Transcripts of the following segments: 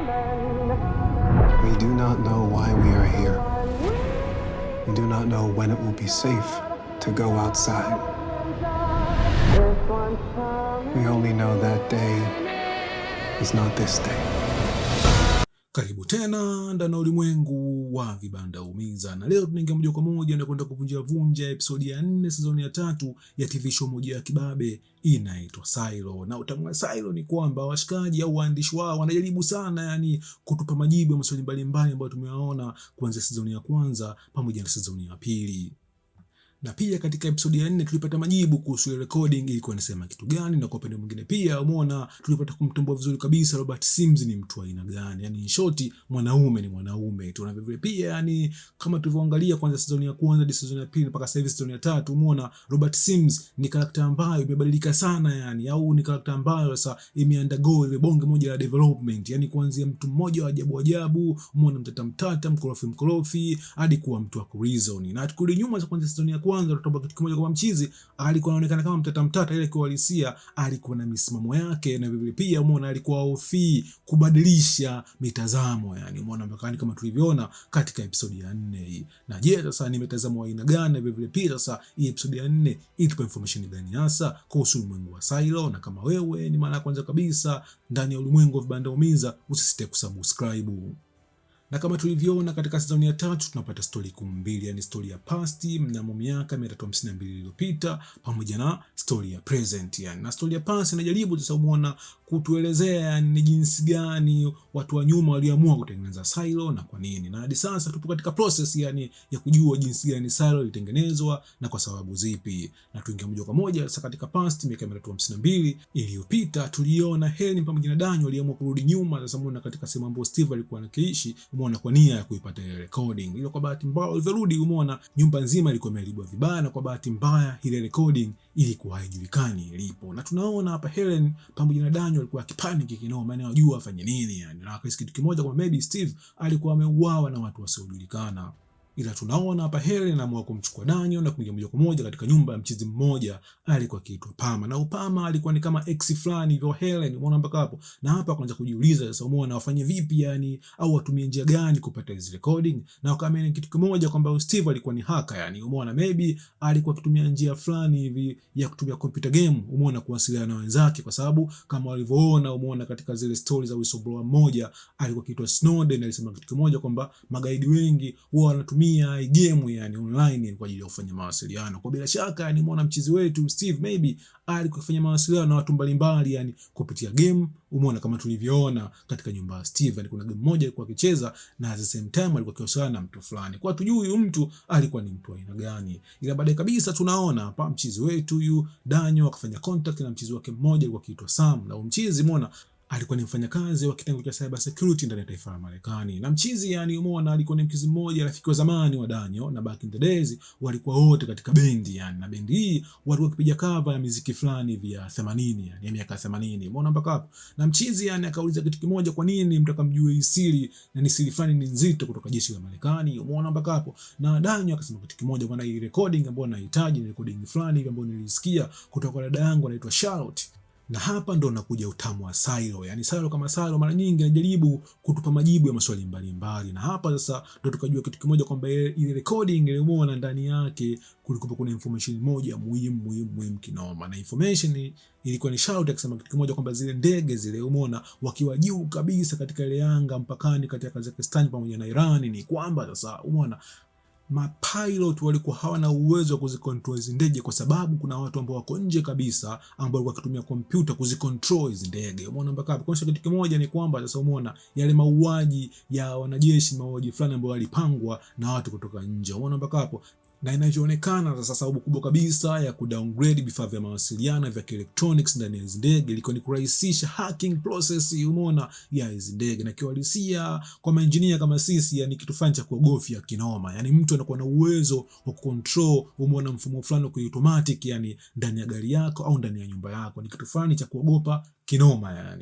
We do not know why we are here. We do not know when it will be safe to go outside. We only know that day is not this day. Karibu tena ndani ya ulimwengu wa vibanda umiza, na leo tunaingia moja kwa moja na kwenda kuvunja episodi ya 4 season ya 3 ya TV show moja ya kibabe inaitwa Silo. Na utamu wa Silo ni kwamba washikaji au waandishi wao wanajaribu sana kutupa majibu ya maswali mbalimbali ambayo tumeyaona kuanzia season ya kwanza pamoja na season ya pili. Na pia katika episodi ya 4 tulipata majibu kuhusu recording ilikuwa inasema kitu gani, na kwa upande mwingine pia umeona tulipata kumtambua vizuri kabisa Robert Sims ni mtu wa aina gani. In short, mwanaume ni mwanaume. Tuna vile pia kama tulivyoangalia kwanza season ya kwanza hadi season ya pili mpaka sasa hivi season ya 3, umeona Robert Sims ni character ambayo imebadilika sana au ni character ambayo sasa imeundergo ile bonge moja la development, kuanzia mtu mmoja wa ajabu, umeona mtata mkorofi hadi kuwa mtu wa reason. Na tukirudi nyuma kwanza season ya kwanza tutomba kitu kimoja kwa mchizi alikuwa anaonekana kama mtata ile kwa halisia alikuwa na misimamo yake, na vile pia umeona alikuwa hofi kubadilisha mitazamo, umeona mpaka kama tulivyoona katika episode ya 4 hii. Na je, sasa ni mitazamo wa aina gani? Vile pia sasa hii episode ya 4 itupa information gani hasa kuhusu ulimwengu wa Silo? Na kama wewe ni mara ya kwanza kabisa ndani ya ulimwengu wa vibanda umiza, usisite kusubscribe. Na kama tulivyoona katika season ya 3 tunapata story kuu mbili, story ya past mnamo miaka 352 iliyopita pamoja na story ya present. Na story ya past inajaribu sasa umeona kutuelezea ni jinsi gani watu wa nyuma waliamua kutengeneza Silo na kwa nini. Na hadi sasa tupo katika process ya kujua jinsi gani Silo ilitengenezwa na kwa sababu zipi. Na tuingia moja kwa moja sasa katika past miaka 352 iliyopita tuliona Helen pamoja na Daniel waliamua kurudi nyuma. Sasa umeona katika sehemu ambayo Steve alikuwa anakiishi, umeona kwa nia ya kuipata ile recording. Ile kwa bahati mbaya walivyorudi, umeona nyumba nzima ilikuwa imeharibiwa vibaya, na kwa bahati mbaya ile recording ilikuwa haijulikani ilipo. Na tunaona hapa Helen pamoja na Daniel walikuwa akipanic kinoma, maana wajua afanye nini na akasikia kitu kimoja kwamba maybe Steve alikuwa ameuawa na watu wasiojulikana. Ila tunaona hapa Helen anaamua kumchukua Daniel na kuingia moja kwa moja katika nyumba ya mchizi mmoja alikuwa akiitwa Pama. Na Pama alikuwa ni kama ex fulani hivyo Helen, umeona mpaka hapo. Na hapa kwanza kujiuliza sasa, umeona wafanye vipi au watumie njia gani kupata hizo recording. Na wakaamini kitu kimoja kwamba Steve alikuwa ni hacker, umeona maybe alikuwa akitumia njia fulani hivi ya kutumia computer game, umeona kuwasiliana na wenzake, kwa sababu kama walivyoona umeona katika zile stories za whistleblower mmoja alikuwa akiitwa Snowden, alisema kitu kimoja kwamba magaidi wengi huwa wanatumia game online kwa ajili ya kufanya mawasiliano. Kwa bila shaka umeona mchizi wetu Steve maybe alikuwa kufanya mawasiliano na watu mbalimbali kupitia game, umeona kama tulivyoona katika nyumba ya Steve kuna game moja alikuwa akicheza na at the same time alikuwa akiwasiliana na mtu fulani. Kwa tujui huyu mtu alikuwa ni mtu aina gani. Ila baadaye kabisa tunaona hapa mchizi wetu huyu Daniel akafanya contact na mchizi wake mmoja alikuwa akiitwa Sam, na mchizi umeona alikuwa ni mfanyakazi wa kitengo cha cyber security ndani ya taifa la Marekani. Na mchizi umeona alikuwa ni mchizi mmoja rafiki wa zamani wa Daniel, na back in the days walikuwa wote katika bendi na bendi hii walikuwa wakipiga cover ya muziki fulani vya 80 ya miaka 80, umeona mpaka hapo. Na mchizi akauliza kitu kimoja, kwa nini mtaka mjue hii siri, na ni siri fulani ni nzito kutoka jeshi la Marekani, umeona mpaka hapo. Na Daniel akasema kitu kimoja, bwana, hii recording ambayo nahitaji ni recording fulani ambayo nilisikia kutoka kwa dada yangu anaitwa Charlotte. Na hapa ndo nakuja utamu wa Silo. Silo kama Silo mara nyingi anajaribu kutupa majibu ya maswali mbalimbali. Na hapa sasa ndo tukajua kitu kimoja kwamba ile recording ile umeona ndani yake kulikuwa kuna information moja muhimu kinoma. Na information ilikuwa ni Charlotte akisema kitu kimoja kwamba zile ndege zile umeona wakiwa juu kabisa katika ile anga mpakani kati ya Kazakhstan pamoja na Iran, ni kwamba sasa umeona mapilot walikuwa hawana uwezo wa kuzicontrol hizo ndege, kwa sababu kuna watu ambao wako nje kabisa ambao walikuwa wakitumia kompyuta kuzicontrol hizo ndege, umeona mpaka hapo. Kwa kitu kimoja ni kwamba sasa umeona yale mauaji ya wanajeshi, mauaji fulani ambao walipangwa na watu kutoka nje, umeona mpaka hapo. Na inavyoonekana sasa sababu kubwa kabisa ya kudowngrade vifaa vya mawasiliano vya electronics ndani ya hizo ndege ilikuwa ni kurahisisha hacking process, umeona, ya hizo ndege. Na kiuhalisia kwa maengineer kama sisi ni kitu fulani cha kuogofya kinoma. Mtu anakuwa na uwezo wa control, umeona, mfumo fulani kwa automatic ndani ya gari yako au ndani ya nyumba yako, ni kitu fulani cha kuogopa kinoma.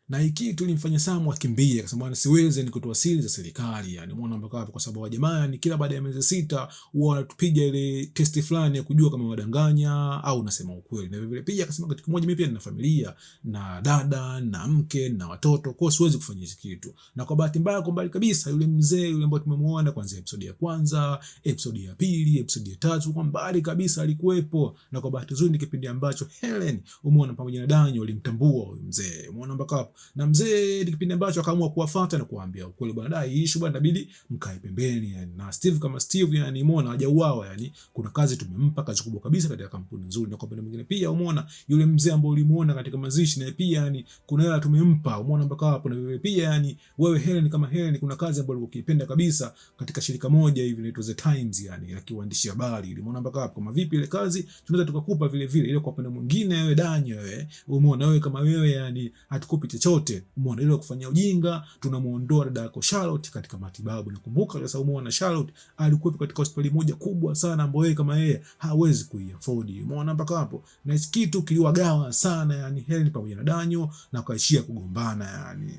Na hiki kitu ilimfanya Sam akimbia akasema siwezi ni kutoa siri za serikali yani, umeona mpaka hapo, kwa sababu jamaa ni kila baada ya miezi 6 huwa wanatupiga ile test fulani ya kujua kama wadanganya au unasema ukweli. Na vile pia akasema kitu kimoja, mimi pia nina familia na dada na mke na watoto, kwa siwezi kufanya hizo kitu. Na kwa bahati mbaya, kwa mbali kabisa, yule mzee yule ambaye tumemuona kuanzia episode ya kwanza, episode ya pili, episode ya 3, kwa mbali kabisa alikuwepo. Na kwa bahati nzuri ni kipindi ambacho Helen umeona pamoja na Daniel walimtambua huyo mzee, umeona mpaka hapo. Na mzee ni kipindi ambacho akaamua kuwafuata na kuambia ukweli, bwana hii issue bwana inabidi mkae pembeni yani. Na Steve kama Steve yani, umeona hajauawa yani, kuna kazi tumempa, kazi kubwa kabisa katika kampuni nzuri. Na kwa upande mwingine pia umeona yule mzee ambaye ulimuona katika mazishi, na pia yani kuna hela tumempa, umeona mpaka hapo. Na wewe pia yani, wewe Helen kama Helen, kuna kazi ambayo ukipenda kabisa katika shirika moja hivi inaitwa The Times yani, la kiuandishi habari, umeona mpaka hapo. Kama vipi ile kazi tunaweza tukakupa vile vile. Ile kwa upande mwingine wewe Daniel, wewe umeona wewe kama wewe yani hatukupi chochote, umeona ile kufanya ujinga, tunamuondoa dada yako Charlotte katika matibabu. Nakumbuka sasa, umeona Charlotte alikuwa katika hospitali moja kubwa sana ambayo yeye kama yeye hawezi kuiafford, umeona mpaka hapo. Na hicho kitu kiliwagawa sana yani Helen pamoja na Daniel, na kaishia kugombana yani.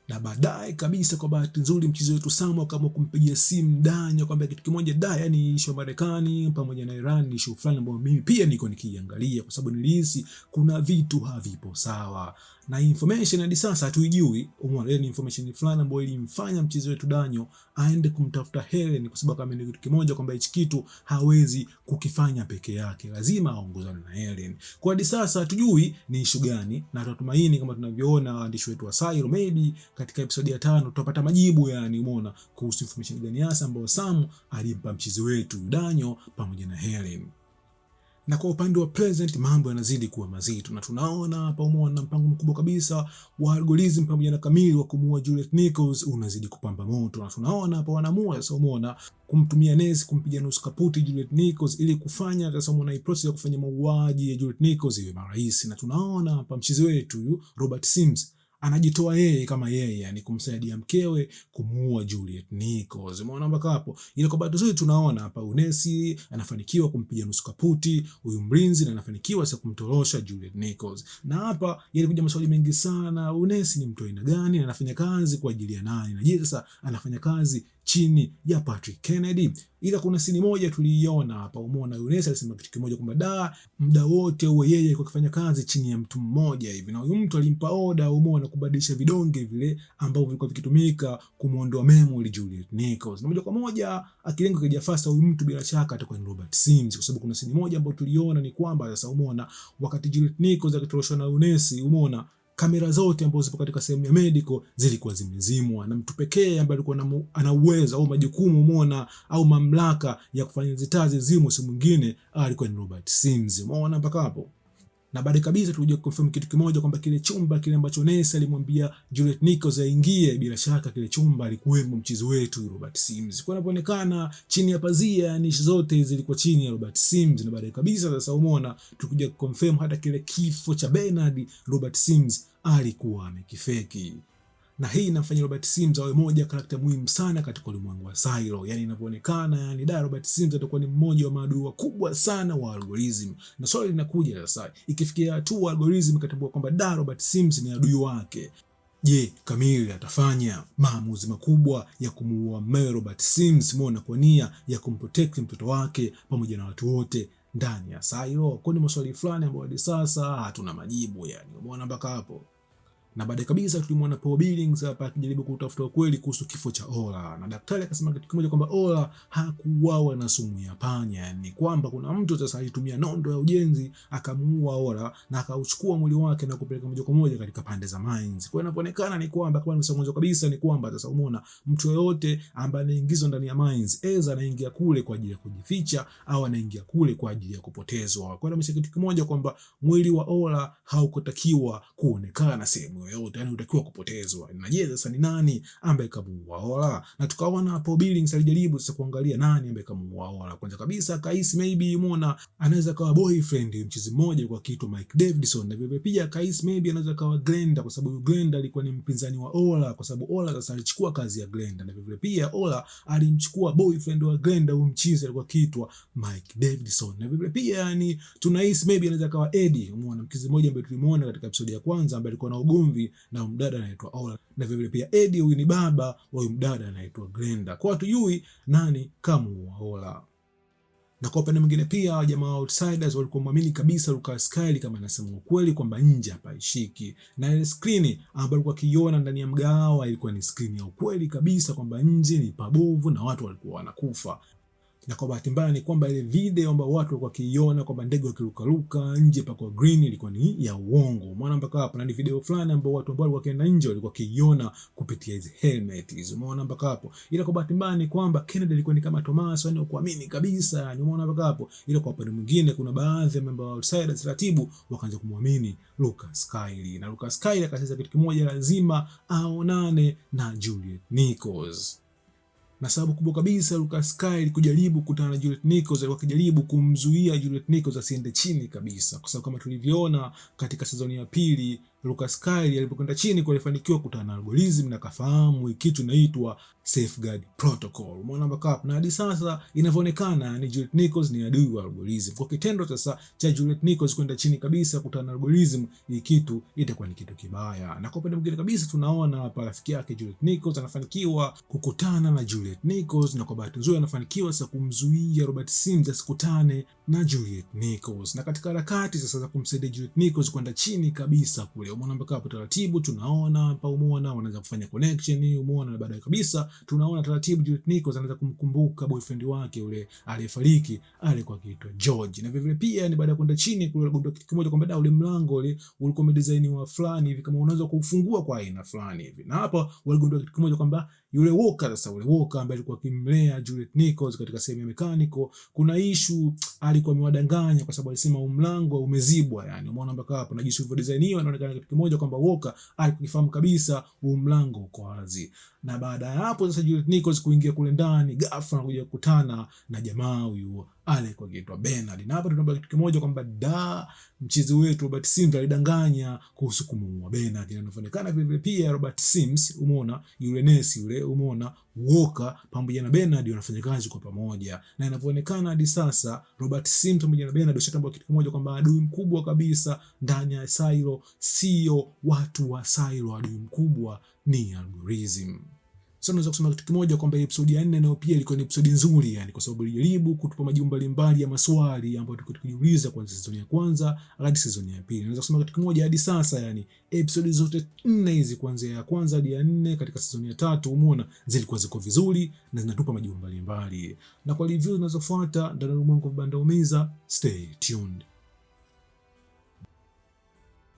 Na baadaye kabisa, kwa bahati nzuri, mchezo wetu Sam akaamua kumpigia simu Daniel kwamba kitu kimoja yani issue Marekani pamoja na Iran ni issue fulani ambayo mimi pia niko nikiangalia, kwa sababu nilihisi kuna vitu havipo sawa. Na information hadi sasa hatuijui, umeona ile information fulani ambayo ilimfanya mchezo wetu Daniel aende kumtafuta Helen, kwa sababu kama ni kitu kimoja kwamba hichi kitu hawezi kukifanya peke yake, lazima aongozane na Helen. Kwa hadi sasa hatujui ni issue gani, na tunatumaini kama tunavyoona waandishi wetu wa Silo maybe katika episode ya 5 tutapata majibu yani, umeona kuhusu information gani hasa ambayo Sam alimpa mchezo wetu Daniel pamoja na Helen. Na kwa upande wa present mambo yanazidi kuwa mazito, na tunaona hapa umeona mpango mkubwa kabisa wa algorithm pamoja na Camille wa kumuua Juliet Nichols unazidi kupamba moto. Na tunaona hapa wanaamua sasa, umeona kumtumia Ness kumpiga nusu kaputi Juliet Nichols ili kufanya sasa umeona process ya kufanya mauaji ya Juliet Nichols iwe rahisi. Na tunaona hapa mchezo wetu Robert Sims anajitoa yeye kama yeye yani kumsaidia mkewe kumuua Juliet Nichols, umeona mpaka hapo. Ile kwa bahati nzuri tunaona hapa Unesi anafanikiwa kumpiga nusu kaputi huyu mlinzi, na anafanikiwa sasa kumtorosha Juliet Nichols. Na hapa yalikuja maswali mengi sana, Unesi ni mtu aina gani, anafanya kazi kwa ajili ya nani, na je sasa anafanya kazi chini ya Patrick Kennedy? Ila kuna sini moja tuliiona hapa, umeona Unesi alisema kitu kimoja kwamba muda wote huo yeye alikuwa akifanya kazi chini ya mtu mmoja hivi, na huyu mtu alimpa oda, umeona, kubadilisha vidonge vile ambavyo vilikuwa vikitumika kumuondoa memory Juliet Nichols. Na moja kwa moja akilenga kwa Jafasta, huyu mtu bila shaka atakuwa ni Robert Sims, kwa sababu kuna sini moja ambayo tuliona ni kwamba sasa umeona wakati Juliet Nichols akitoroshwa na Unesi, umeona kamera zote ambazo zipo katika sehemu ya medical zilikuwa zimezimwa, na mtu pekee ambaye alikuwa ana uwezo au majukumu, umeona, au mamlaka ya kufanya zitazi zimo si mwingine alikuwa ni Robert Sims, umeona mpaka hapo. Na baada kabisa tulikuja confirm kitu kimoja kwamba kile chumba kile ambacho Ness alimwambia Juliet Nichols aingie, bila shaka kile chumba alikuwemo mchezo wetu Robert Sims. Kwa inapoonekana chini ya pazia nishi zote zilikuwa chini ya Robert Sims. Na baada kabisa sasa umeona tulikuja confirm hata kile kifo cha Bernard Robert Sims alikuwa amekifeki. Na hii inamfanya Robert Sims awe moja karakta muhimu sana katika ulimwengu wa Silo. Yani inavyoonekana yani Robert Sims atakuwa ni mmoja wa maadui wakubwa sana wa algorithm. Na swali linakuja sasa, ikifikia hatua algorithm ikatambua kwamba Robert Sims ni adui wake, je, Camille atafanya maamuzi makubwa ya kumuua Robert Sims kwa nia ya kumprotect mtoto wake pamoja na watu wote ndani ya Silo? Kwa ni maswali fulani ambayo hadi sasa hatuna majibu yani, umeona mpaka hapo. Na baada kabisa tulimwona Paul Billings hapa akijaribu kutafuta ukweli kuhusu kifo cha Ola, na daktari akasema kitu kimoja kwamba Ola hakuuawa na sumu ya panya, ni kwamba kuna mtu sasa alitumia nondo ya ujenzi akamuua Ola na akauchukua mwili wake na kupeleka moja kwa moja katika pande za mines. Kwa inapoonekana ni kwamba kama ni mwanzo kabisa ni kwamba sasa umeona mtu yoyote ambaye anaingizwa ndani ya mines eza anaingia kule kwa ajili ya kujificha au anaingia kule kwa ajili ya kupotezwa. Kwa hiyo kitu kimoja kwamba mwili wa Ola haukutakiwa kuonekana sehemu yoyote, yani utakiwa kupotezwa. Na je, sasa ni nani ambaye kamuua Ola? Na tukaona hapo Billings alijaribu sasa kuangalia nani ambaye kamuua Ola. Kwanza kabisa kaisi maybe umeona anaweza kawa boyfriend mchizi mmoja kwa kitu Mike Davidson, na vile pia kaisi maybe anaweza kawa Glenda, kwa sababu Glenda alikuwa ni mpinzani wa Ola, kwa sababu Ola sasa alichukua kazi ya Glenda, na vile pia Ola alimchukua boyfriend wa Glenda, huyo mchizi alikuwa kiitwa Mike Davidson. Na vile pia yani tunahisi maybe anaweza kawa Eddie, umeona mchizi mmoja ambaye tulimuona katika episode ya kwanza ambaye alikuwa na ugomvi ugomvi na mdada anaitwa Ola, na vile pia Eddie huyu ni baba wa mdada anaitwa Glenda. Kwa hatujui nani kamuua Ola. Na kwa upande mwingine pia jamaa wa Outsiders walikuwa muamini kabisa Lucas Kyle kama anasema ukweli kwamba nje hapaishiki, na ile screen ambayo alikuwa akiona ndani ya mgahawa ilikuwa ni screen ya ukweli kabisa kwamba nje ni pabovu na watu walikuwa wanakufa. Na kwa bahati mbaya ni kwamba ile video ambayo watu walikuwa wakiiona kwamba ndege wakirukaruka nje pa kwa green ilikuwa ni ya uongo. Umeona mpaka hapo, na ni video fulani ambayo watu ambao walikuwa kaenda nje walikuwa wakiiona kupitia hizo helmet hizo. Umeona mpaka hapo. Ila kwa bahati mbaya ni kwamba Kennedy alikuwa ni kama Thomas, yani kuamini kabisa, yani umeona mpaka hapo. Ila kwa upande mwingine kuna baadhi ya member wa Outsiders taratibu wakaanza kumwamini Lucas Kyle, na Lucas Kyle akasema kitu kimoja, lazima aonane na Juliet Nichols. Na sababu kubwa kabisa Lucas Kyle kujaribu kukutana na Juliet Nichols, alikuwa akijaribu kumzuia Juliet Nichols asiende chini kabisa, kwa sababu kama tulivyoona katika sezoni ya pili Lucas Kyle alipokwenda chini kulifanikiwa kukutana na algorithm na kafahamu kitu inaitwa safeguard protocol. Umeona mpaka hapo, na hadi sasa inavyoonekana ni Juliet Nichols ni adui wa algorithm. Kwa kitendo sasa cha Juliet Nichols kwenda chini kabisa kukutana na algorithm, hii kitu itakuwa ni kitu kibaya. Na kwa upande mwingine kabisa tunaona hapa rafiki yake Juliet Nichols anafanikiwa kukutana na Juliet Nichols, na kwa bahati nzuri anafanikiwa sasa kumzuia Robert Sims asikutane na Juliet Nichols. Na katika harakati sasa za kumsaidia Juliet Nichols kwenda chini kabisa kule, umeona mpaka hapo taratibu tunaona hapa, umeona wanaanza kufanya connection, umeona, na baadaye kabisa tunaona taratibu Juliet Nichols anaanza kumkumbuka boyfriend wake yule aliyefariki alikuwa akiitwa George. Na vile pia ni baada ya kwenda chini kule aligundua kitu kimoja kwamba ule mlango ule ulikuwa umedesigniwa fulani hivi kama unaweza kufungua kwa aina fulani hivi. Na hapa waligundua kitu kimoja kwamba yule Walker sasa, ule Walker ambaye alikuwa akimlea Juliet Nichols katika sehemu ya mechanical, kuna issue alikuwa amewadanganya kwa sababu alisema mlango umezibwa, yani umeona mpaka hapo, na jinsi ulivyo designiwa inaonekana kitu kimoja kwamba Walker alikifahamu kabisa mlango uko wazi. Na baada ya hapo sasa Juliet Nichols kuingia kule ndani, ghafla anakuja kukutana na jamaa huyu alikuwa akiitwa Bernard. Na hapa tunaona kitu kimoja kwamba mchizi wetu Robert Sims alidanganya kuhusu kumuua Bernard. Inaonekana vile pia Robert Sims, umeona, yule nesi yule, umeona, Walker pamoja na Bernard wanafanya kazi kwa pamoja. Na inavyoonekana hadi sasa Robert Sims pamoja na Bernard washatambua kitu kimoja kwamba adui mkubwa kabisa ndani ya Silo sio watu wa Silo, adui mkubwa ni algorithm. Sasa unaweza kusema kitu kimoja kwamba episode ya 4 nayo pia ilikuwa ni episode nzuri, yani kwa sababu ilijaribu kutupa majibu mbalimbali ya maswali ambayo tulikuwa tukijiuliza kuanzia sezoni ya kwanza hadi sezoni ya pili. Unaweza kusema kitu kimoja hadi sasa, yani episode zote 4 hizi kuanzia ya kwanza hadi ya 4 katika sezoni ya 3 umeona zilikuwa ziko vizuri na zinatupa majibu mbalimbali. Na kwa review zinazofuata ndani ya Ulimwengu wa Vibanda Umiza, stay tuned.